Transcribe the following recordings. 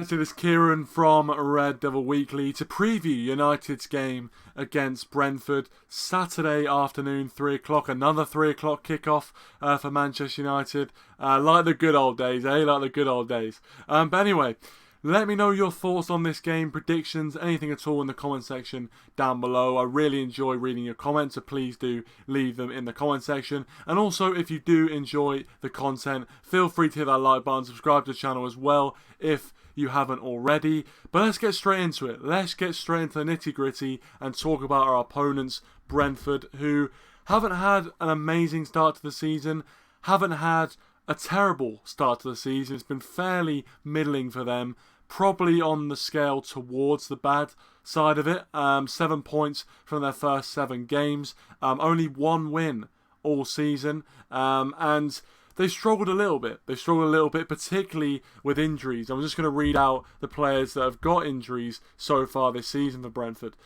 guys, it is Kieran from RedDevilWeekly to preview United's game against Brentford Saturday afternoon, 3 o'clock. Another 3 o'clock kickoff for Manchester United. Like the good old days, eh? Like the good old days. But anyway, let me know your thoughts on this game, predictions, anything at all in the comment section down below. I really enjoy reading your comments, so please do leave them in the comment section. And also, if you do enjoy the content, feel free to hit that like button, subscribe to the channel as well if you haven't already. But let's get straight into it. Let's get straight into the nitty-gritty and talk about our opponents, Brentford, who haven't had an amazing start to the season, haven't had a terrible start to the season. It's been fairly middling for them, probably on the scale towards the bad side of it. 7 points from their first 7 games, only 1 win all season, and they struggled a little bit. They struggled a little bit, particularly with injuries. I'm just going to read out the players that have got injuries so far this season for Brentford.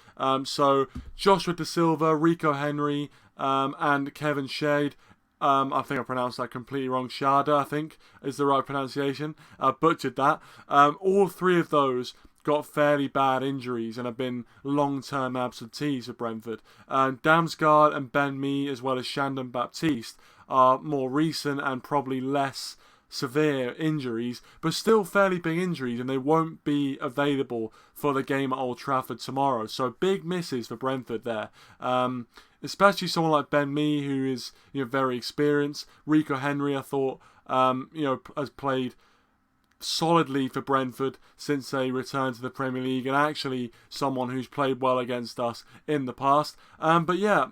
So Joshua Da Silva, Rico Henry, and Kevin Shade. I think I pronounced that completely wrong. Shada, I think, is the right pronunciation. I butchered that. All 3 of those got fairly bad injuries and have been long-term absentees for Brentford. Damsgaard and Ben Mee, as well as Shandon Baptiste, are more recent and probably less severe injuries, but still fairly big injuries, and they won't be available for the game at Old Trafford tomorrow. So big misses for Brentford there. Especially someone like Ben Mee, who is very experienced. Rico Henry, I thought, has played solidly for Brentford since they returned to the Premier League, and actually someone who's played well against us in the past. But yeah,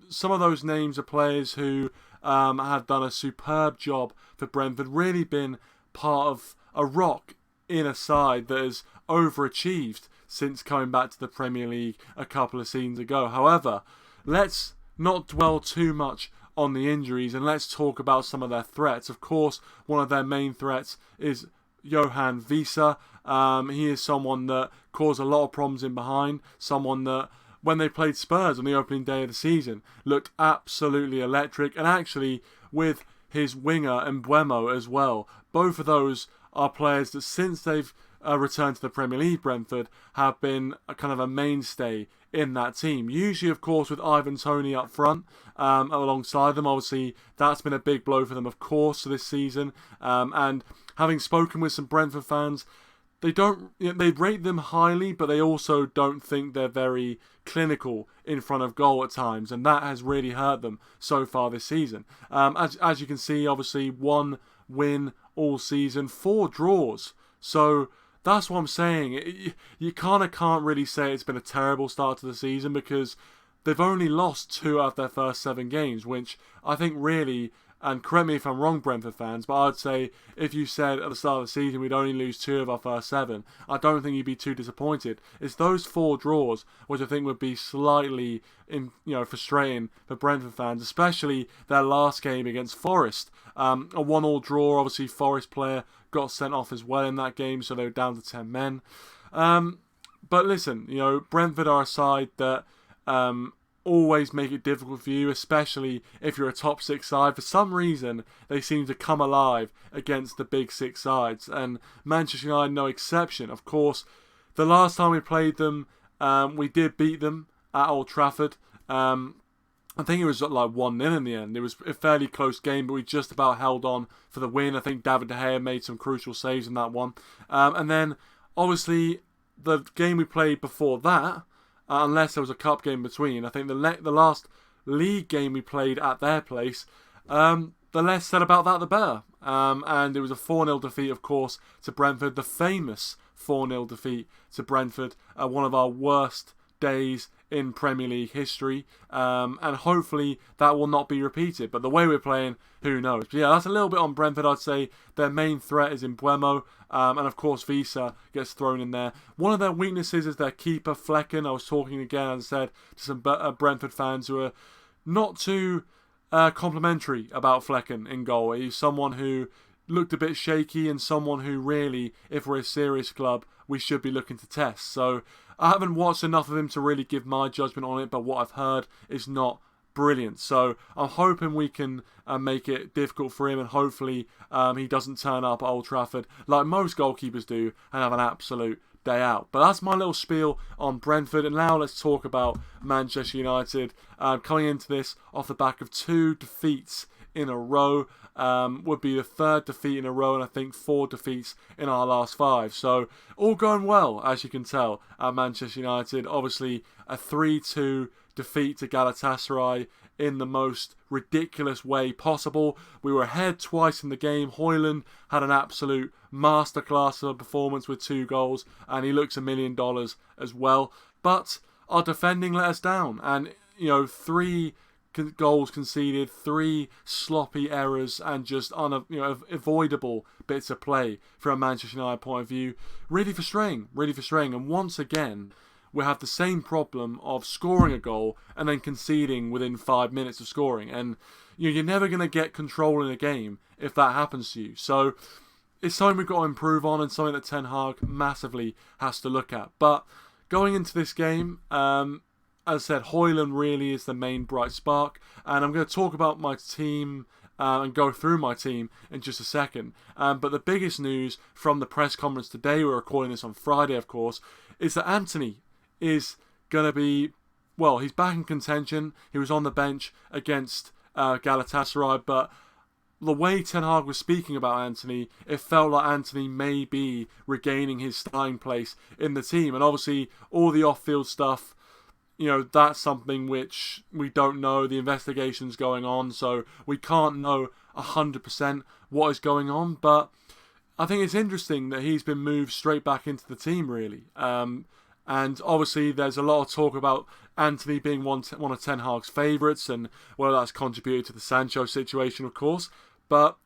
some of those names are players who have done a superb job for Brentford, really been part of a rock in a side that has overachieved since coming back to the Premier League a couple of seasons ago. However, let's not dwell too much on the injuries and let's talk about some of their threats. Of course, one of their main threats is Johan Visa. He is someone that caused a lot of problems in behind, someone that when they played Spurs on the opening day of the season looked absolutely electric, and actually with his winger Mbuemo as well. Both of those are players that since they've returned to the Premier League, Brentford, have been a kind of a mainstay in that team. Usually, of course, with Ivan Toney up front alongside them. Obviously, that's been a big blow for them, of course, this season. And having spoken with some Brentford fans, they rate them highly, but they also don't think they're very clinical in front of goal at times, and that has really hurt them so far this season. As you can see, obviously 1 win all season, 4 draws. So that's what I'm saying. You kind of can't really say it's been a terrible start to the season because they've only lost 2 out of their first 7 games, which I think really, and correct me if I'm wrong, Brentford fans, but I'd say if you said at the start of the season we'd only lose 2 of our first 7, I don't think you'd be too disappointed. It's those 4 draws which I think would be slightly frustrating for Brentford fans, especially their last game against Forest. A 1-1 draw. Obviously, Forest player got sent off as well in that game, so they were down to 10 men. But listen, Brentford are a side that always make it difficult for you, especially if you're a top 6 side. For some reason, they seem to come alive against the big 6 sides, and Manchester United no exception. Of course, the last time we played them, we did beat them at Old Trafford. I think it was like 1-0 in the end. It was a fairly close game, but we just about held on for the win. I think David De Gea made some crucial saves in that one. And then, obviously, the game we played before that, unless there was a cup game between, I think the last league game we played at their place, the less said about that, the better. And it was a 4-0 defeat, of course, to Brentford. The famous 4-0 defeat to Brentford. One of our worst days in Premier League history, and hopefully that will not be repeated, but the way we're playing, who knows. But yeah, that's a little bit on Brentford. I'd say their main threat is Mbuemo, and of course Visa gets thrown in there. One of their weaknesses is their keeper Flecken. I was talking again, as I said, to some Brentford fans who are not too complimentary about Flecken in goal. He's someone who looked a bit shaky and someone who really, if we're a serious club, we should be looking to test. So I haven't watched enough of him to really give my judgment on it, but what I've heard is not brilliant. So I'm hoping we can make it difficult for him, and hopefully he doesn't turn up at Old Trafford like most goalkeepers do and have an absolute day out. But that's my little spiel on Brentford, and now let's talk about Manchester United. Coming into this off the back of 2 defeats in a row, would be the 3rd defeat in a row, and I think 4 defeats in our last 5. So all going well, as you can tell, at Manchester United. Obviously a 3-2 defeat to Galatasaray in the most ridiculous way possible. We were ahead twice in the game. Højlund had an absolute masterclass of a performance with 2 goals, and he looks $1 million as well. But our defending let us down, and 3 goals conceded, 3 sloppy errors, and just avoidable bits of play from a Manchester United point of view. Really frustrating. And once again, we have the same problem of scoring a goal and then conceding within 5 minutes of scoring. And you're never going to get control in a game if that happens to you. So it's something we've got to improve on, and something that Ten Hag massively has to look at. But going into this game, as I said, Højlund really is the main bright spark. And I'm going to talk about my team and go through my team in just a second. But the biggest news from the press conference today, we're recording this on Friday, of course, is that Antony is going to be, well, he's back in contention. He was on the bench against Galatasaray, but the way Ten Hag was speaking about Antony, it felt like Antony may be regaining his starting place in the team. And obviously, all the off-field stuff, that's something which we don't know. The investigation's going on, so we can't know 100% what is going on. But I think it's interesting that he's been moved straight back into the team, really. And obviously, there's a lot of talk about Antony being one of Ten Hag's favourites, and well, that's contributed to the Sancho situation, of course. But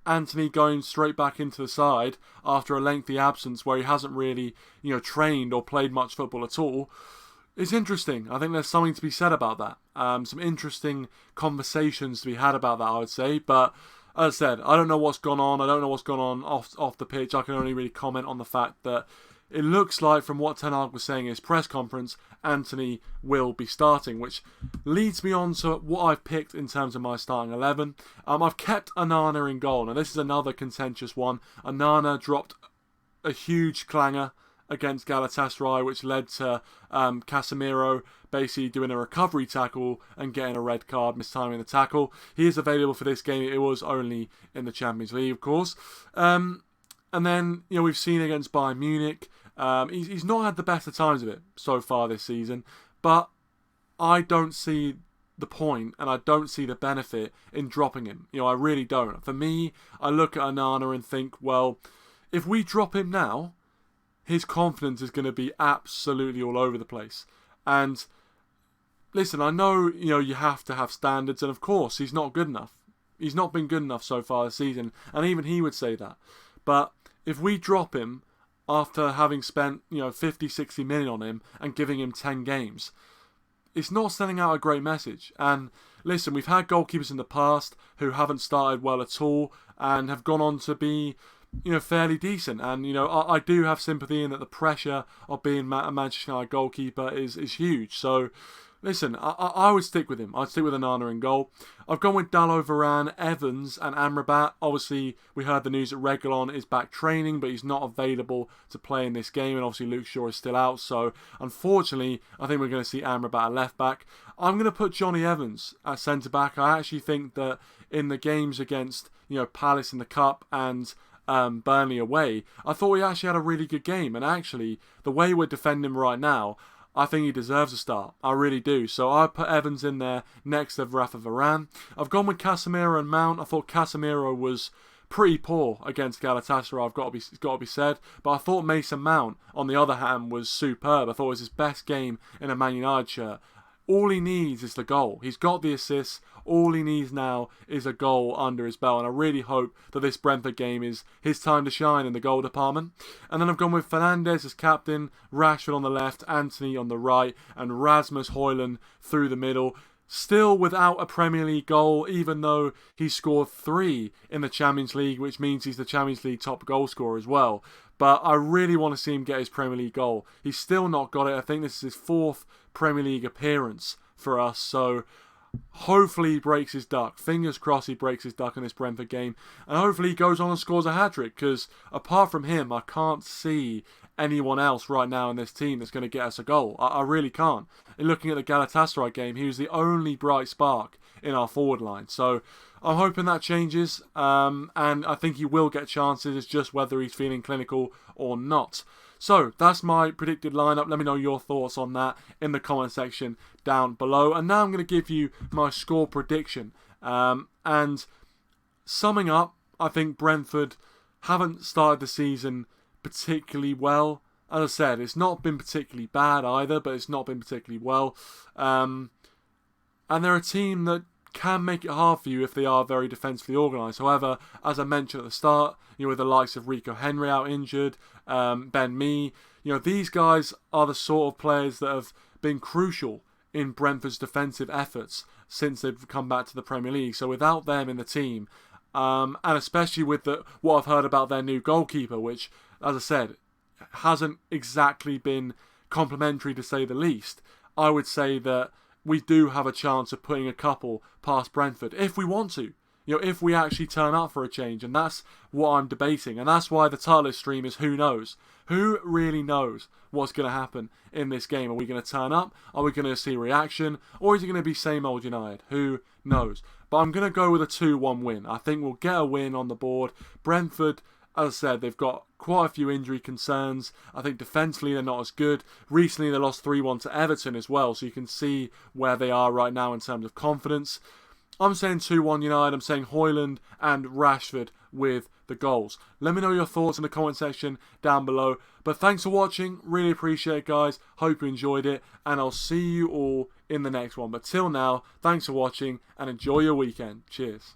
Antony going straight back into the side after a lengthy absence where he hasn't really, trained or played much football at all, is interesting. I think there's something to be said about that. Some interesting conversations to be had about that, I would say. But as I said, I don't know what's gone on. I don't know what's gone on off the pitch. I can only really comment on the fact that it looks like, from what Ten Hag was saying in his press conference, Antony will be starting, which leads me on to what I've picked in terms of my starting 11. I've kept Onana in goal. Now, this is another contentious one. Onana dropped a huge clanger against Galatasaray, which led to Casemiro basically doing a recovery tackle and getting a red card, mistiming the tackle. He is available for this game. It was only in the Champions League, of course. And then, we've seen against Bayern Munich, he's not had the best of times of it so far this season, but I don't see the point, and I don't see the benefit in dropping him. I really don't. For me, I look at Onana and think, well, if we drop him now, his confidence is going to be absolutely all over the place. And listen, I know, you have to have standards, and of course, he's not good enough. He's not been good enough so far this season, and even he would say that. But if we drop him after having spent 50, 60 million on him and giving him 10 games, it's not sending out a great message. And listen, we've had goalkeepers in the past who haven't started well at all and have gone on to be fairly decent. And I do have sympathy in that the pressure of being a Manchester United goalkeeper is huge. So listen, I would stick with him. I'd stick with Onana in goal. I've gone with Dalot, Varane, Evans and Amrabat. Obviously, we heard the news that Reguilon is back training, but he's not available to play in this game. And obviously, Luke Shaw is still out. So, unfortunately, I think we're going to see Amrabat at left back. I'm going to put Johnny Evans at centre back. I actually think that in the games against Palace in the Cup and Burnley away, I thought he actually had a really good game. And actually, the way we're defending right now, I think he deserves a start. I really do. So I put Evans in there next to Rafa Varane. I've gone with Casemiro and Mount. I thought Casemiro was pretty poor against Galatasaray, it's got to be said. But I thought Mason Mount, on the other hand, was superb. I thought it was his best game in a Man United shirt. All he needs is the goal. He's got the assists. All he needs now is a goal under his belt. And I really hope that this Brentford game is his time to shine in the goal department. And then I've gone with Fernandes as captain, Rashford on the left, Antony on the right, and Rasmus Højlund through the middle. Still without a Premier League goal, even though he scored 3 in the Champions League, which means he's the Champions League top goal scorer as well. But I really want to see him get his Premier League goal. He's still not got it. I think this is his 4th Premier League appearance for us. So hopefully he breaks his duck. Fingers crossed he breaks his duck in this Brentford game. And hopefully he goes on and scores a hat-trick, because apart from him, I can't see anyone else right now in this team that's going to get us a goal. I really can't. In looking at the Galatasaray game, he was the only bright spark in our forward line. So I'm hoping that changes. And I think he will get chances. It's just whether he's feeling clinical or not. So that's my predicted lineup. Let me know your thoughts on that in the comment section down below. And now I'm going to give you my score prediction. And summing up, I think Brentford haven't started the season particularly well. As I said, it's not been particularly bad either, but it's not been particularly well. And they're a team that can make it hard for you if they are very defensively organised. However, as I mentioned at the start, with the likes of Rico Henry out injured, Ben Mee, these guys are the sort of players that have been crucial in Brentford's defensive efforts since they've come back to the Premier League. So without them in the team, and especially with what I've heard about their new goalkeeper, which, as I said, hasn't exactly been complimentary to say the least, I would say that we do have a chance of putting a couple past Brentford if we want to. If we actually turn up for a change. And that's what I'm debating. And that's why the title of this stream is Who Knows? Who really knows what's going to happen in this game? Are we going to turn up? Are we going to see reaction? Or is it going to be same old United? Who knows? But I'm going to go with a 2-1 win. I think we'll get a win on the board. Brentford, as I said, they've got quite a few injury concerns. I think defensively they're not as good. Recently they lost 3-1 to Everton as well, so you can see where they are right now in terms of confidence. I'm saying 2-1 United. I'm saying Højlund and Rashford with the goals. Let me know your thoughts in the comment section down below. But thanks for watching. Really appreciate it, guys. Hope you enjoyed it. And I'll see you all in the next one. But till now, thanks for watching and enjoy your weekend. Cheers.